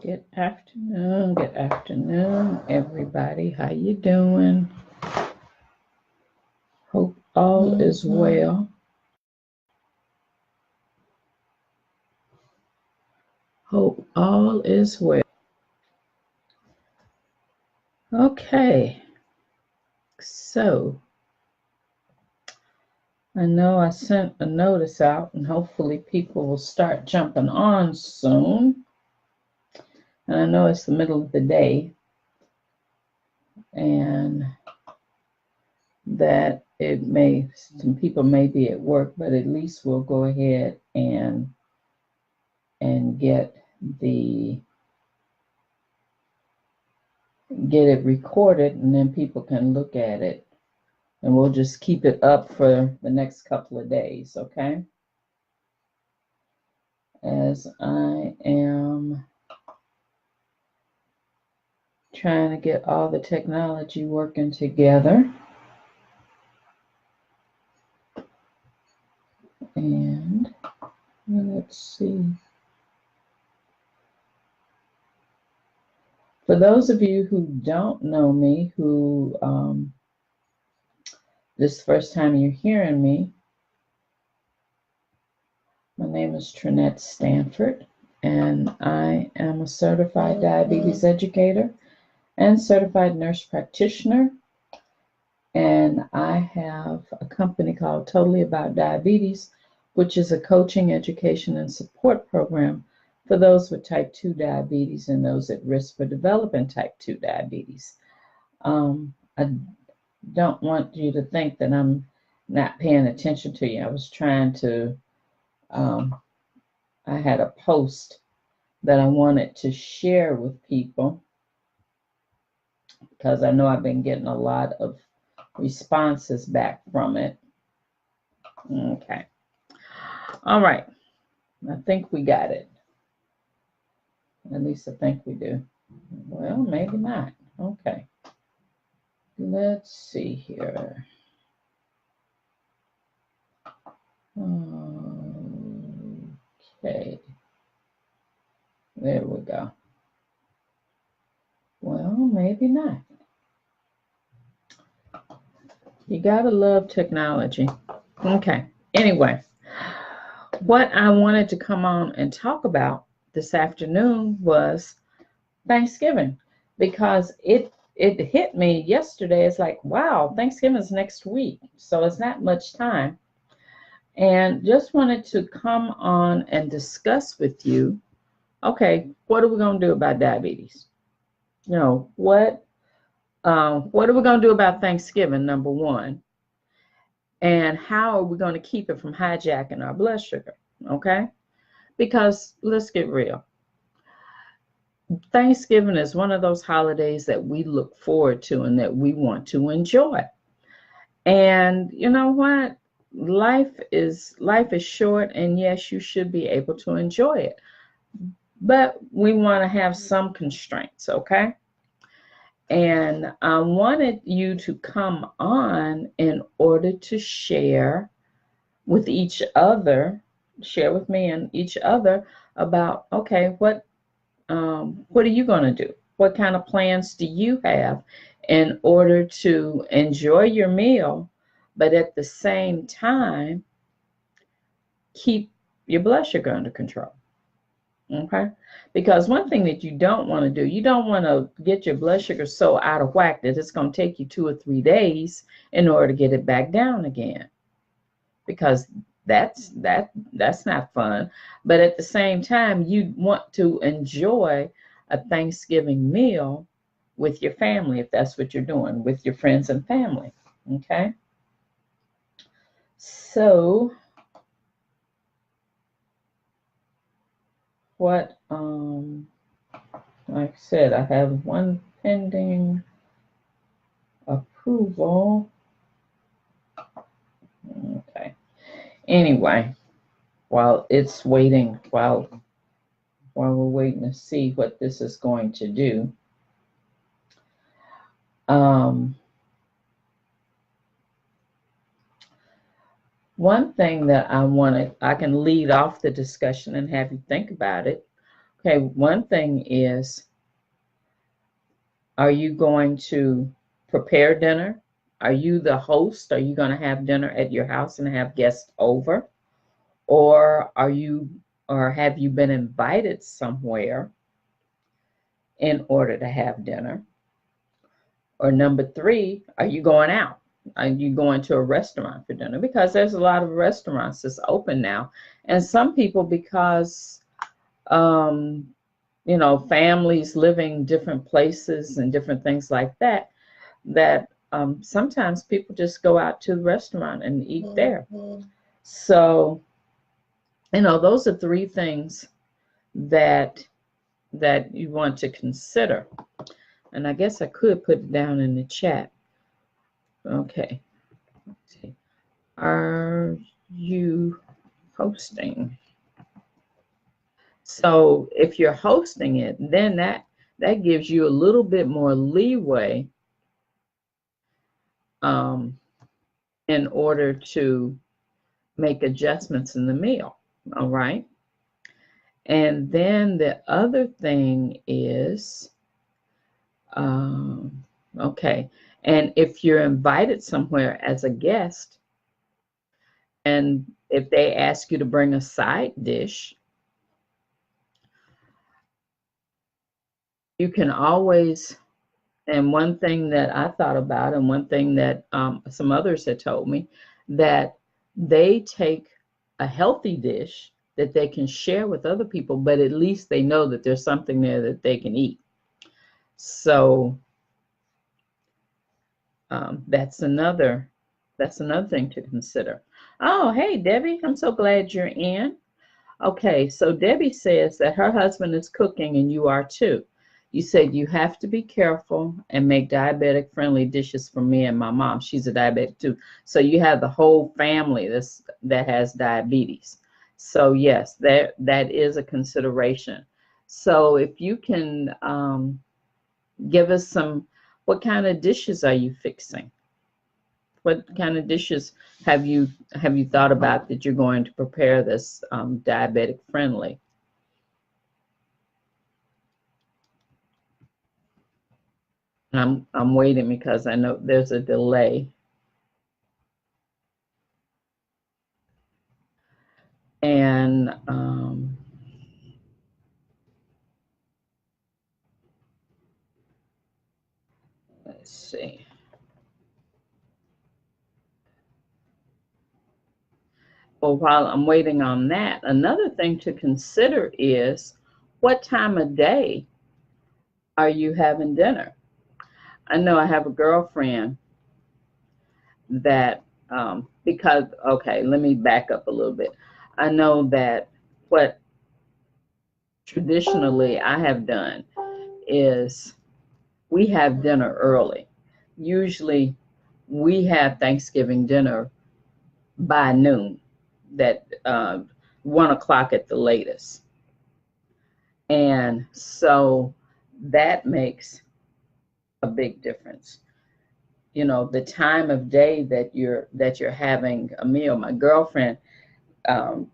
Good afternoon, everybody. How you doing? Hope all is well. Hope all is well. Okay, so I know I sent a notice out, and hopefully people will start jumping on soon. And I know it's the middle of the day, and that some people may be at work, but at least we'll go ahead and get it recorded, and then people can look at it, and we'll just keep it up for the next couple of days, okay? As I am trying to get all the technology working together. And let's see. For those of you who don't know me, who this is the first time you're hearing me, my name is Trinette Stanford, and I am a certified diabetes educator and certified nurse practitioner. And I have a company called Totally About Diabetes, which is a coaching, education, and support program for those with type 2 diabetes and those at risk for developing type 2 diabetes. I don't want you to think that I'm not paying attention to you. I was trying to, I had a post that I wanted to share with people because I know I've been getting a lot of responses back from it. Okay. All right. I think we got it. At least I think we do. Well, maybe not. Okay. Let's see here. Okay. There we go. Well, maybe not. You gotta love technology. Okay. Anyway, what I wanted to come on and talk about this afternoon was Thanksgiving, because it hit me yesterday. It's like, wow, Thanksgiving is next week, so it's not much time. And just wanted to come on and discuss with you, okay, what are we going to do about diabetes? You know, what are we going to do about Thanksgiving, number one? And how are we going to keep it from hijacking our blood sugar, okay? Because let's get real. Thanksgiving is one of those holidays that we look forward to and that we want to enjoy. And you know what? Life is short, and yes, you should be able to enjoy it. But we want to have some constraints, okay? And I wanted you to come on in order to share with each other, share with me and each other about, okay, what are you going to do? What kind of plans do you have in order to enjoy your meal, but at the same time, keep your blood sugar under control? Okay? Because one thing that you don't want to do, you don't want to get your blood sugar so out of whack that it's going to take you 2 or 3 days in order to get it back down again. Because that's not fun. But at the same time, you want to enjoy a Thanksgiving meal with your family, if that's what you're doing, with your friends and family. Okay? So what like I said, I have one pending approval. Okay. Anyway, while it's waiting, while we're waiting to see what this is going to do, one thing that I can lead off the discussion and have you think about it, Okay, one thing is, are you going to prepare dinner? Are you the host? Are you going to have dinner at your house and have guests over? Or have you been invited somewhere in order to have dinner? Or number three, are you going out? Are you going to a restaurant for dinner? Because there's a lot of restaurants that's open now. And some people, because um, families living different places and different things like that, sometimes people just go out to the restaurant and eat there. So, those are three things that you want to consider. And I guess I could put it down in the chat. Okay. Let's see. Are you hosting? So if you're hosting it, then that gives you a little bit more leeway in order to make adjustments in the meal. All right. And then the other thing is, okay, and if you're invited somewhere as a guest, and if they ask you to bring a side dish, you can always, and one thing that I thought about, and one thing that some others had told me, that they take a healthy dish that they can share with other people, but at least they know that there's something there that they can eat. So that's another thing to consider. Oh, hey, Debbie, I'm so glad you're in. Okay, so Debbie says that her husband is cooking and you are too. You said you have to be careful and make diabetic friendly dishes for me and my mom. She's a diabetic too. So you have the whole family that has diabetes. So yes, that is a consideration. So if you can give us what kind of dishes are you fixing? What kind of dishes have you thought about that you're going to prepare this diabetic friendly? I'm waiting because I know there's a delay. And let's see. Well, while I'm waiting on that, another thing to consider is, what time of day are you having dinner? I know I have a girlfriend that, okay, let me back up a little bit. I know that what traditionally I have done is we have dinner early. Usually we have Thanksgiving dinner by noon, that 1 o'clock at the latest. And so that makes a big difference. The time of day that you're having a meal. My girlfriend um,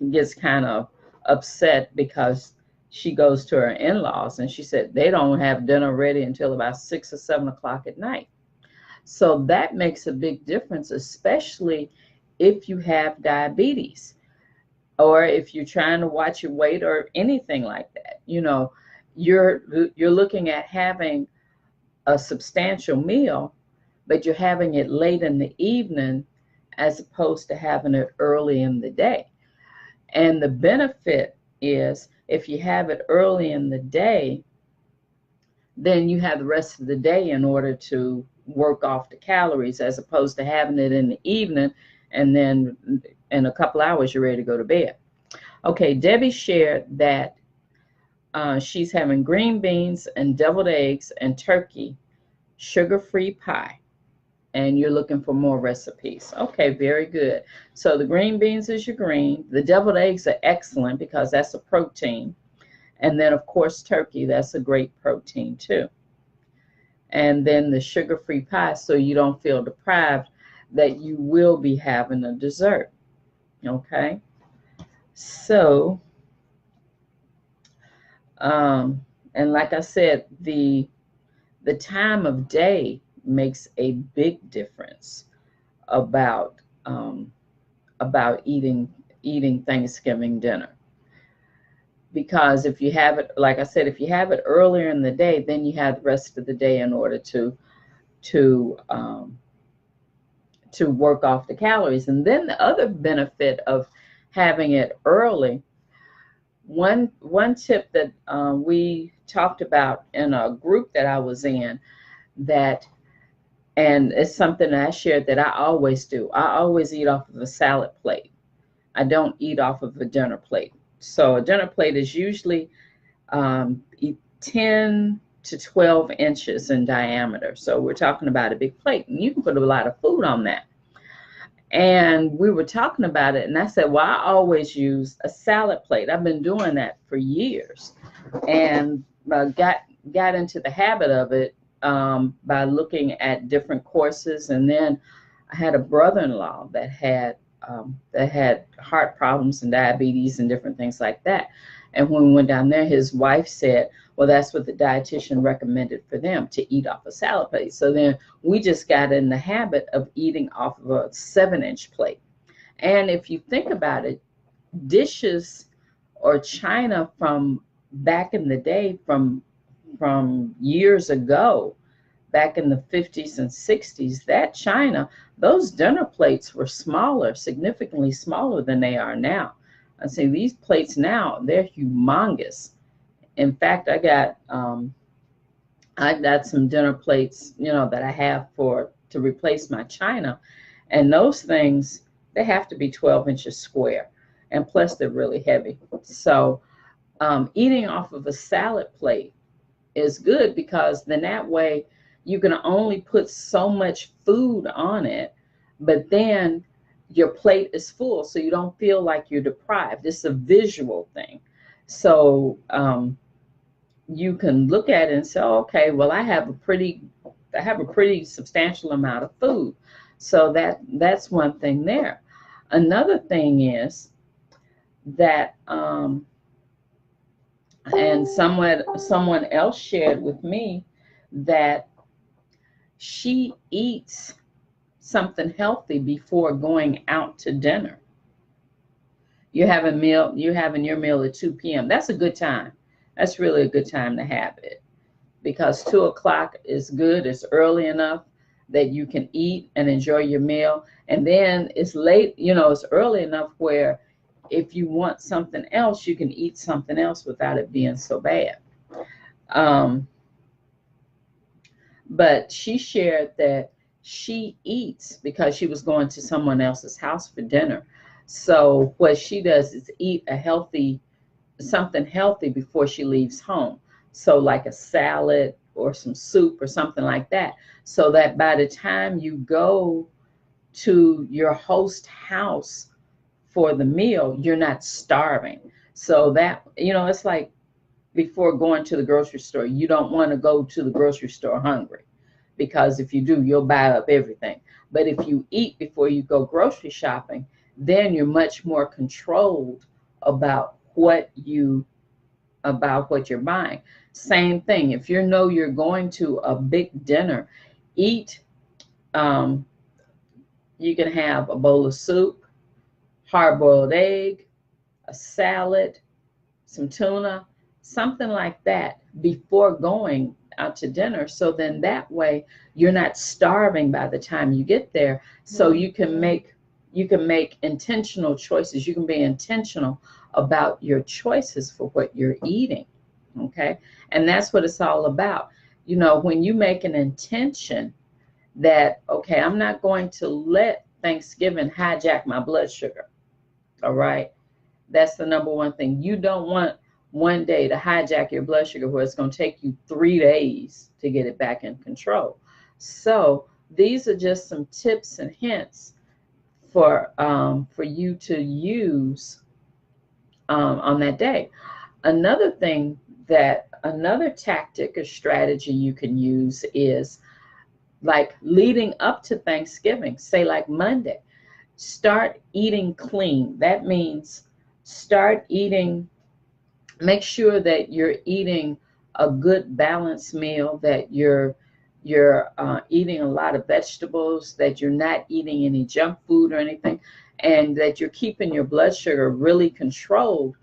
gets kind of upset because she goes to her in-laws and she said they don't have dinner ready until about 6 or 7 o'clock at night. So that makes a big difference, especially if you have diabetes or if you're trying to watch your weight or anything like that. You're looking at having a substantial meal, but you're having it late in the evening as opposed to having it early in the day. And the benefit is, if you have it early in the day, then you have the rest of the day in order to work off the calories, as opposed to having it in the evening and then in a couple hours you're ready to go to bed. Okay, Debbie shared that she's having green beans and deviled eggs and turkey, sugar-free pie, and you're looking for more recipes. Okay, very good. So the green beans is your green. The deviled eggs are excellent because that's a protein. And then, of course, turkey, that's a great protein too. And then the sugar-free pie, so you don't feel deprived that you will be having a dessert. Okay? So And like I said, the time of day makes a big difference about um, about eating Thanksgiving dinner. Because if you have it, like I said, if you have it earlier in the day, then you have the rest of the day in order to um, to work off the calories. And then the other benefit of having it early, one tip that we talked about in a group that I was in, that and it's something that I shared that I always do. I always eat off of a salad plate. I don't eat off of a dinner plate. So a dinner plate is usually 10 to 12 inches in diameter. So we're talking about a big plate, and you can put a lot of food on that. And we were talking about it, and I said, well, I always use a salad plate. I've been doing that for years, and got into the habit of it by looking at different courses. And then I had a brother-in-law that had heart problems and diabetes and different things like that. And when we went down there, his wife said, well, that's what the dietitian recommended for them, to eat off a salad plate. So then we just got in the habit of eating off of a 7-inch plate. And if you think about it, dishes or china from back in the day, from years ago, back in the 50s and 60s, that china, those dinner plates were smaller, significantly smaller than they are now. I say these plates now, they're humongous. In fact, I got some dinner plates, that I have to replace my china, and those things, they have to be 12 inches square, and plus they're really heavy. So eating off of a salad plate is good, because then that way you can only put so much food on it, but then your plate is full, so you don't feel like you're deprived. It's a visual thing. So you can look at it and say, okay, well, I have a pretty substantial amount of food. So that's one thing there. Another thing is that and someone else shared with me that she eats something healthy before going out to dinner. You're having your meal at 2 p.m. That's a good time. That's really a good time to have it, because 2 o'clock is good. It's early enough that you can eat and enjoy your meal. And then it's late, it's early enough where if you want something else, you can eat something else without it being so bad. But she shared that she eats because she was going to someone else's house for dinner. So what she does is eat something healthy before she leaves home. So like a salad or some soup or something like that. So that by the time you go to your host house for the meal, you're not starving. So that, it's like before going to the grocery store. You don't want to go to the grocery store hungry, because if you do, you'll buy up everything. But if you eat before you go grocery shopping, then you're much more controlled about what you're buying. Same thing. If you're going to a big dinner, eat. You can have a bowl of soup, hard-boiled egg, a salad, some tuna, something like that before going out to dinner. So then that way you're not starving by the time you get there. So you can make intentional choices. You can be intentional about your choices for what you're eating. Okay. And that's what it's all about. When you make an intention that, okay, I'm not going to let Thanksgiving hijack my blood sugar. All right. That's the number one thing. You don't want one day to hijack your blood sugar where it's going to take you 3 days to get it back in control. So these are just some tips and hints for you to use on that day. Another tactic or strategy you can use is like leading up to Thanksgiving, say like Monday, start eating clean. That means start eating make sure that you're eating a good balanced meal, that you're eating a lot of vegetables, that you're not eating any junk food or anything, and that you're keeping your blood sugar really controlled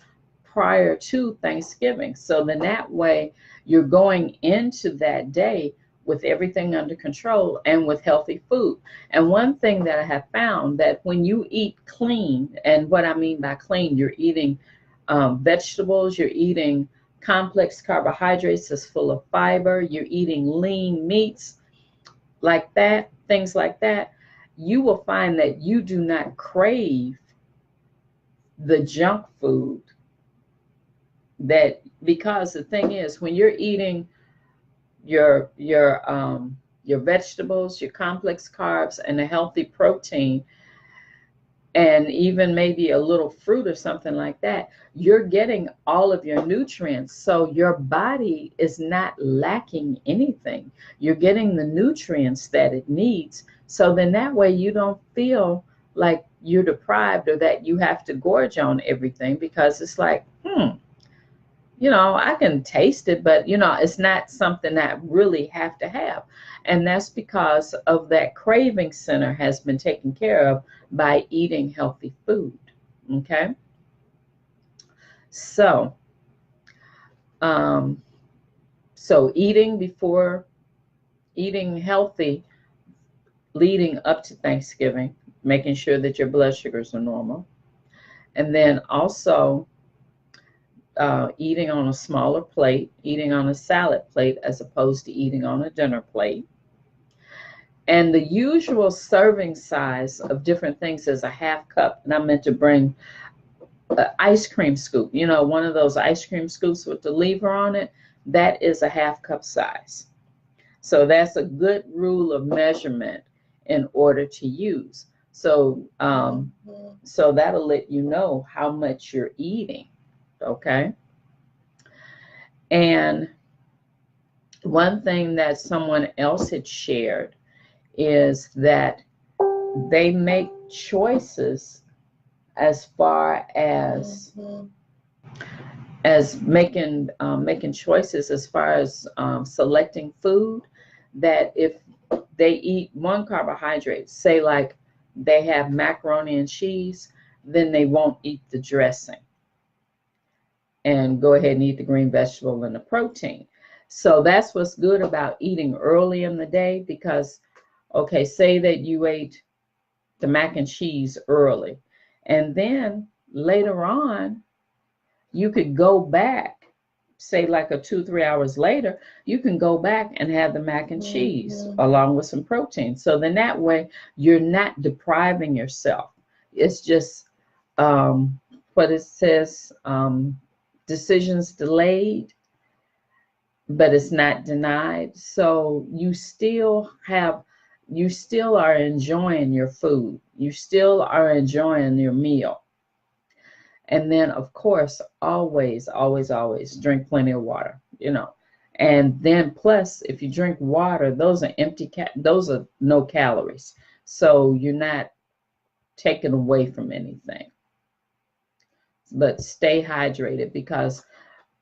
prior to Thanksgiving. So then that way you're going into that day with everything under control and with healthy food. And one thing that I have found, that when you eat clean, and what I mean by clean, you're eating vegetables, you're eating complex carbohydrates that's full of fiber, you're eating lean meats like that, things like that, you will find that you do not crave the junk food. That, because the thing is, when you're eating your vegetables, your complex carbs, and a healthy protein, and even maybe a little fruit or something like that, you're getting all of your nutrients. So your body is not lacking anything. You're getting the nutrients that it needs. So then that way you don't feel like you're deprived, or that you have to gorge on everything, because it's like, I can taste it, but it's not something that I really have to have. And that's because of that craving center has been taken care of by eating healthy food. Okay. So, um, so eating healthy leading up to Thanksgiving, making sure that your blood sugars are normal. And then also, eating on a smaller plate, eating on a salad plate as opposed to eating on a dinner plate. And the usual serving size of different things is a half cup. And I meant to bring an ice cream scoop, one of those ice cream scoops with the lever on it. That is a half cup size. So that's a good rule of measurement in order to use. So, so that'll let you know how much you're eating. Okay. And one thing that someone else had shared is that they make choices as far as making choices as far as selecting food, that if they eat one carbohydrate, say like they have macaroni and cheese, then they won't eat the dressing and go ahead and eat the green vegetable and the protein. So that's what's good about eating early in the day, because, okay, say that you ate the mac and cheese early, and then later on, you could go back, say like 2-3 hours later, you can go back and have the mac and cheese along with some protein. So then that way, you're not depriving yourself. It's just what it says, decisions delayed, but it's not denied. So you still are enjoying your food. You still are enjoying your meal. And then, of course, always, always, always drink plenty of water, And then plus, if you drink water, those are those are no calories. So you're not taken away from anything. But stay hydrated, because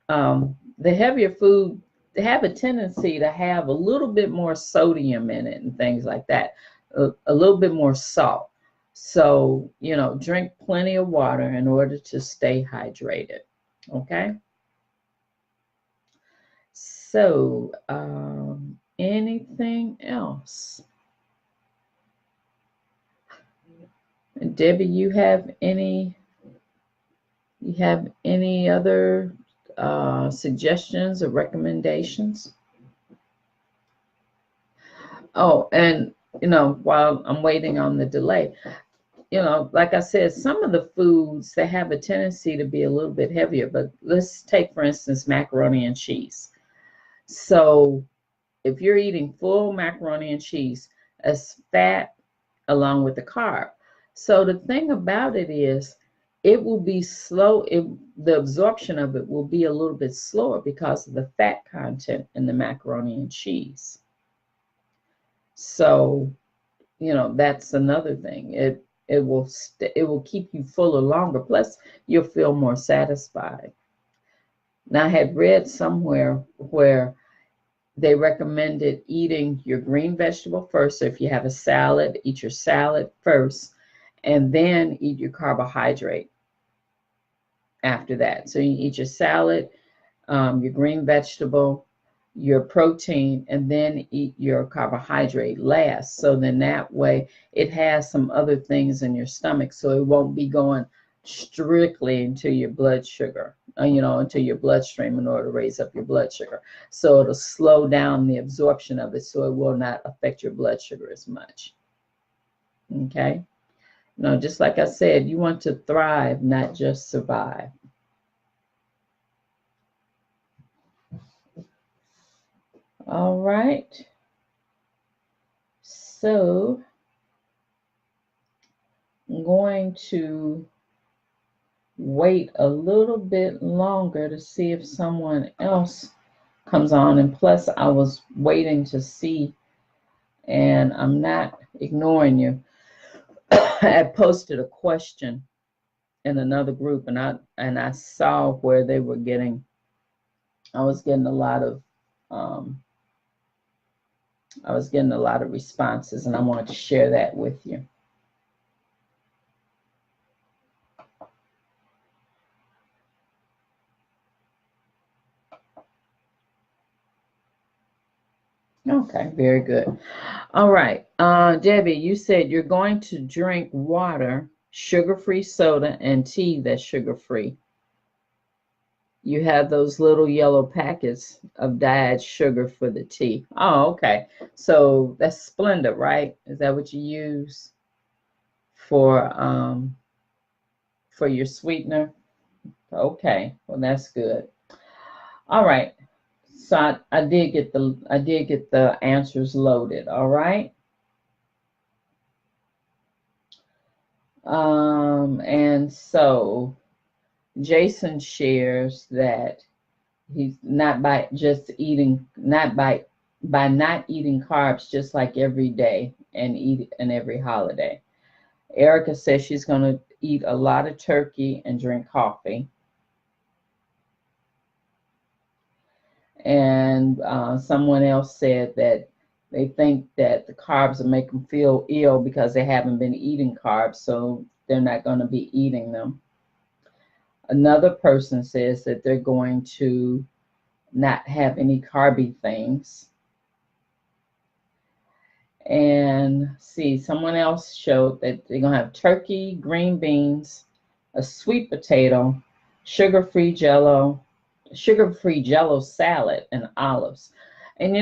the heavier food, they have a tendency to have a little bit more sodium in it and things like that, a little bit more salt. So, drink plenty of water in order to stay hydrated. Okay. So, anything else? And Debbie, you have any other suggestions or recommendations? Oh, and while I'm waiting on the delay, like I said, some of the foods, they have a tendency to be a little bit heavier, but let's take, for instance, macaroni and cheese. So if you're eating full macaroni and cheese, as fat along with the carb. So the thing about it is, it will be slow. The absorption of it will be a little bit slower because of the fat content in the macaroni and cheese. So, that's another thing. It will keep you fuller longer. Plus, you'll feel more satisfied. Now, I had read somewhere where they recommended eating your green vegetable first. So if you have a salad, eat your salad first, and then eat your carbohydrate after that. So you eat your salad, your green vegetable, your protein, and then eat your carbohydrate last. So then that way it has some other things in your stomach, so it won't be going strictly into your blood sugar, into your bloodstream in order to raise up your blood sugar. So it'll slow down the absorption of it, so it will not affect your blood sugar as much. Okay? No, just like I said, you want to thrive, not just survive. All right. So I'm going to wait a little bit longer to see if someone else comes on. And plus, I was waiting to see, and I'm not ignoring you. I had posted a question in another group, and I saw where they were getting. I was getting a lot of responses, and I wanted to share that with you. Okay, very good. All right. Debbie, you said you're going to drink water, sugar-free soda, and tea that's sugar-free. You have those little yellow packets of dyed sugar for the tea. Oh, okay. So that's Splenda, right? Is that what you use for your sweetener? Okay. Well, that's good. All right. So I did get the answers loaded. All right. And so Jason shares that he's not by just eating, not by not eating carbs just like every day and eat and every holiday. Erica says she's going to eat a lot of turkey and drink coffee. And someone else said that they think that the carbs will make them feel ill because they haven't been eating carbs, so they're not going to be eating them. Another person says that they're going to not have any carby things. And see, someone else showed that they're going to have turkey, green beans, a sweet potato, sugar-free jello salad, and olives. And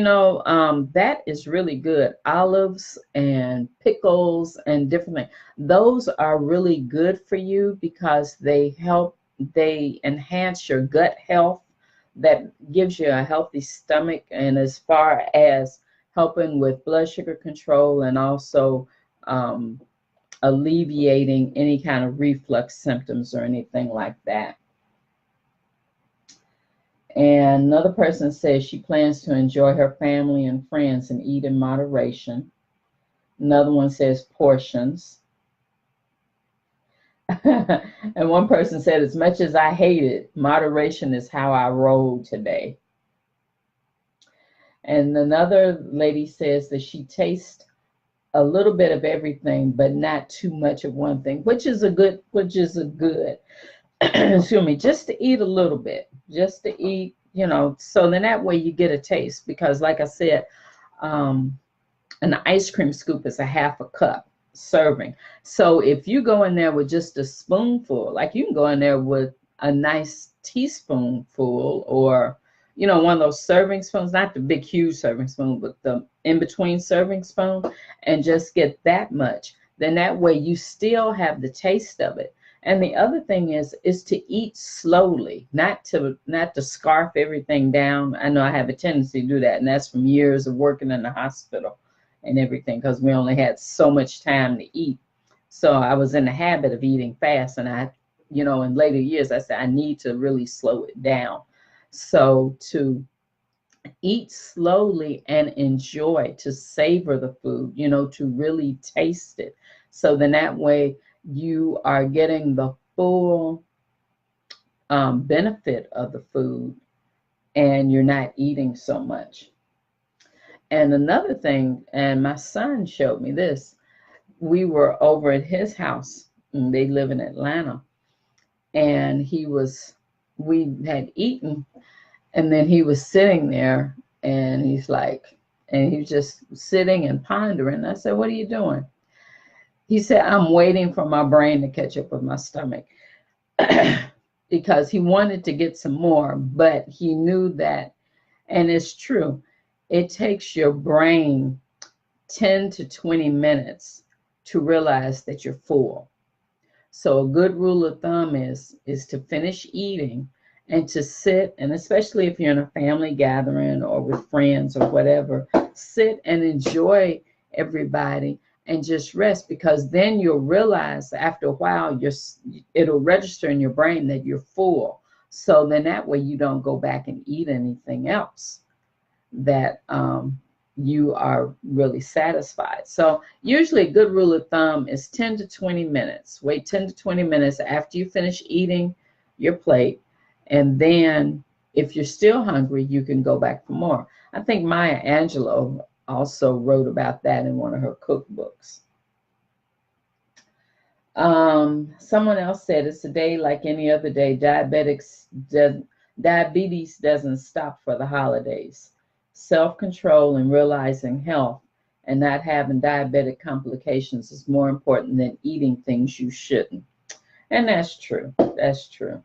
that is really good. Olives and pickles and different things. Those are really good for you because they enhance your gut health. That gives you a healthy stomach, and as far as helping with blood sugar control and also alleviating any kind of reflux symptoms or anything like that. And another person says she plans to enjoy her family and friends and eat in moderation. Another one says portions. And one person said, as much as I hate it, moderation is how I roll today. And another lady says that she tastes a little bit of everything, but not too much of one thing, which is a good, excuse me, just to eat a little bit, just to eat, so then that way you get a taste, because like I said, an ice cream scoop is a half a cup serving. So if you go in there with just a spoonful, like you can go in there with a nice teaspoonful, or one of those serving spoons, not the big huge serving spoon, but the in-between serving spoon, and just get that much. Then that way you still have the taste of it. And the other thing is to eat slowly, not to scarf everything down. I know I have a tendency to do that, and that's from years of working in the hospital and everything, because we only had so much time to eat. So I was in the habit of eating fast, and I, in later years, I said I need to really slow it down. So to eat slowly and enjoy, to savor the food, to really taste it. So then that way you are getting the full benefit of the food, and you're not eating so much. And another thing, and my son showed me this, we were over at his house, and they live in Atlanta, and we had eaten, and then he was sitting there, and he was just sitting and pondering. I said, "What are you doing?" He said, "I'm waiting for my brain to catch up with my stomach." Because he wanted to get some more, but he knew that, and it's true, it takes your brain 10 to 20 minutes to realize that you're full. So a good rule of thumb is to finish eating and to sit, and especially if you're in a family gathering or with friends or whatever, sit and enjoy everybody and just rest, because then you'll realize after a while it'll register in your brain that you're full. So then that way you don't go back and eat anything else that you are really satisfied. So usually a good rule of thumb is 10 to 20 minutes. Wait 10 to 20 minutes after you finish eating your plate. And then if you're still hungry, you can go back for more. I think Maya Angelou also wrote about that in one of her cookbooks. Someone else said it's a day like any other day. Diabetes doesn't stop for the holidays. Self-control and realizing health and not having diabetic complications is more important than eating things you shouldn't. And that's true. That's true.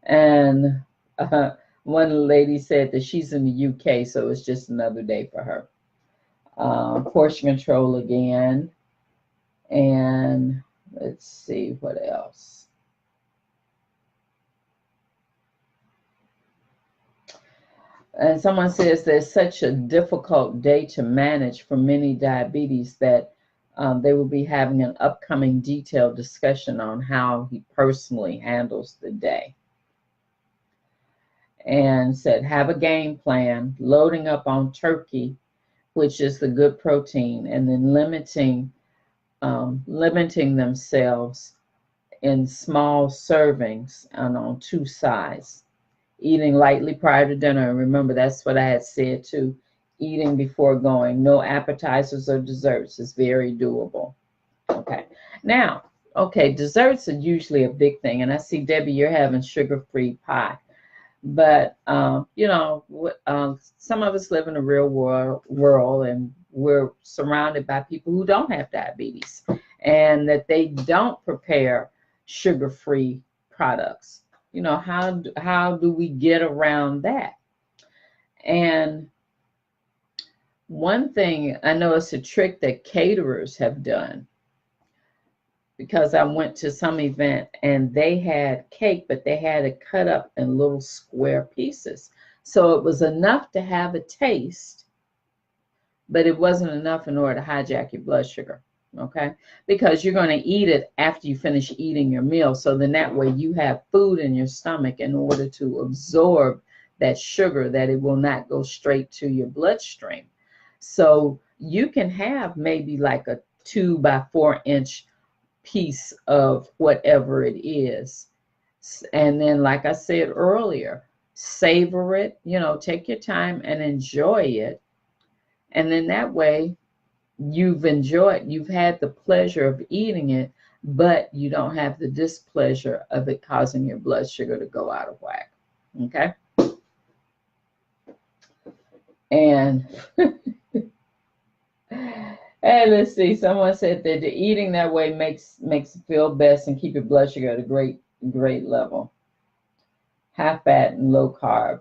And one lady said that she's in the UK, so it's just another day for her. Portion control again. And let's see what else. And someone says there's such a difficult day to manage for many diabetes that they will be having an upcoming detailed discussion on how he personally handles the day. And said, have a game plan, loading up on turkey, which is the good protein, and then limiting themselves in small servings and on two sides. Eating lightly prior to dinner. And remember, that's what I had said too. Eating before going. No appetizers or desserts is very doable. Okay. Now, okay, desserts are usually a big thing. And I see, Debbie, you're having sugar-free pie. But, some of us live in a real world, and we're surrounded by people who don't have diabetes, and that they don't prepare sugar-free products. How do we get around that? And one thing, I know it's a trick that caterers have done, because I went to some event and they had cake, but they had it cut up in little square pieces. So it was enough to have a taste, but it wasn't enough in order to hijack your blood sugar, okay? Because you're going to eat it after you finish eating your meal. So then that way you have food in your stomach in order to absorb that sugar, that it will not go straight to your bloodstream. So you can have maybe like a 2 by 4 inch piece of whatever it is. And then, like I said earlier, savor it, take your time and enjoy it. And then that way you've had the pleasure of eating it, but you don't have the displeasure of it causing your blood sugar to go out of whack. Okay? And and let's see, someone said that eating that way makes you feel best and keep your blood sugar at a great level. High fat and low carb.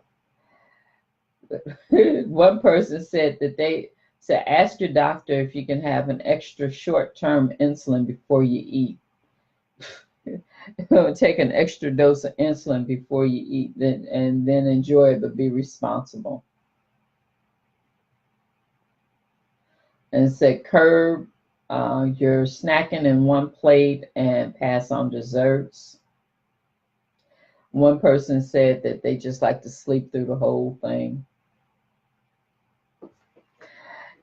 One person said that they said, ask your doctor if you can have an extra short-term insulin before you eat. Take an extra dose of insulin before you eat, and then enjoy it, but be responsible. And said curb your snacking in one plate and pass on desserts. One person said that they just like to sleep through the whole thing.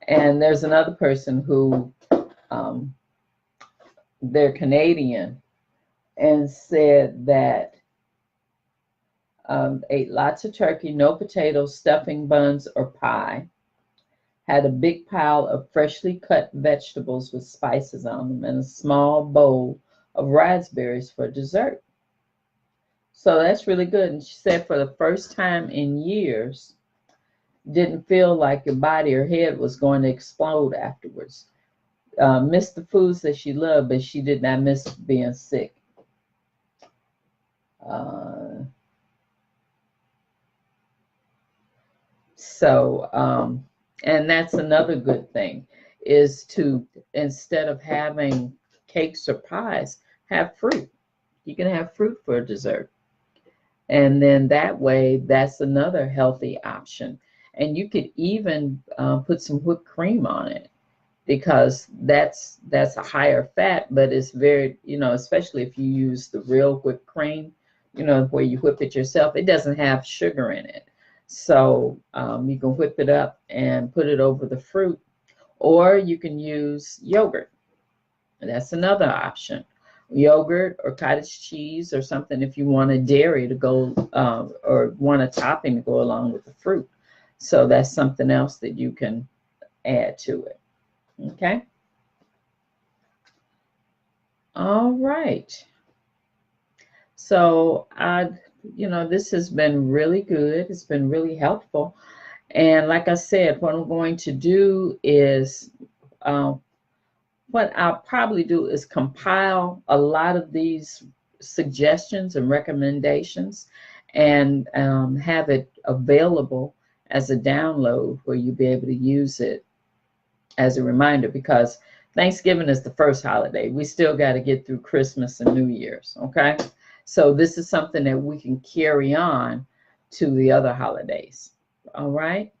And there's another person who, they're Canadian, and said that Ate lots of turkey, no potatoes, stuffing, buns, or pie. Had a big pile of freshly cut vegetables with spices on them and a small bowl of raspberries for dessert. So that's really good. And she said for the first time in years, didn't feel like your body or head was going to explode afterwards. Missed the foods that she loved, but she did not miss being sick. Uh, and that's another good thing is to, instead of having cakes or pies, have fruit. You can have fruit for dessert. And then that way, that's another healthy option. And you could even put some whipped cream on it because that's a higher fat, but it's very, especially if you use the real whipped cream, where you whip it yourself, it doesn't have sugar in it. So you can whip it up and put it over the fruit, or you can use yogurt. That's another option. Yogurt or cottage cheese or something if you want a dairy to go or want a topping to go along with the fruit. So that's something else that you can add to it. Okay. All right. So this has been really good. It's been really helpful. And like I said, what I'm going to do is what I'll probably do is compile a lot of these suggestions and recommendations and have it available as a download where you'll be able to use it as a reminder, because Thanksgiving is the first holiday. We still got to get through Christmas and New Year's, okay? So this is something that we can carry on to the other holidays, all right?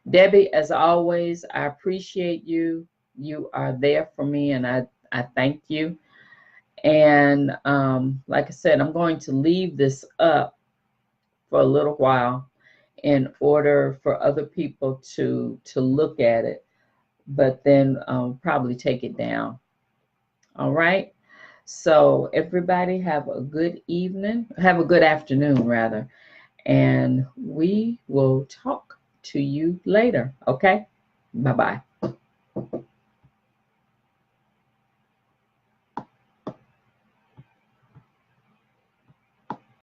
Debbie, as always, I appreciate you. You are there for me, and I thank you. And like I said, I'm going to leave this up for a little while in order for other people to look at it, but then probably take it down. All right. So everybody have a good evening, have a good afternoon rather, and we will talk to you later. Okay. Bye-bye.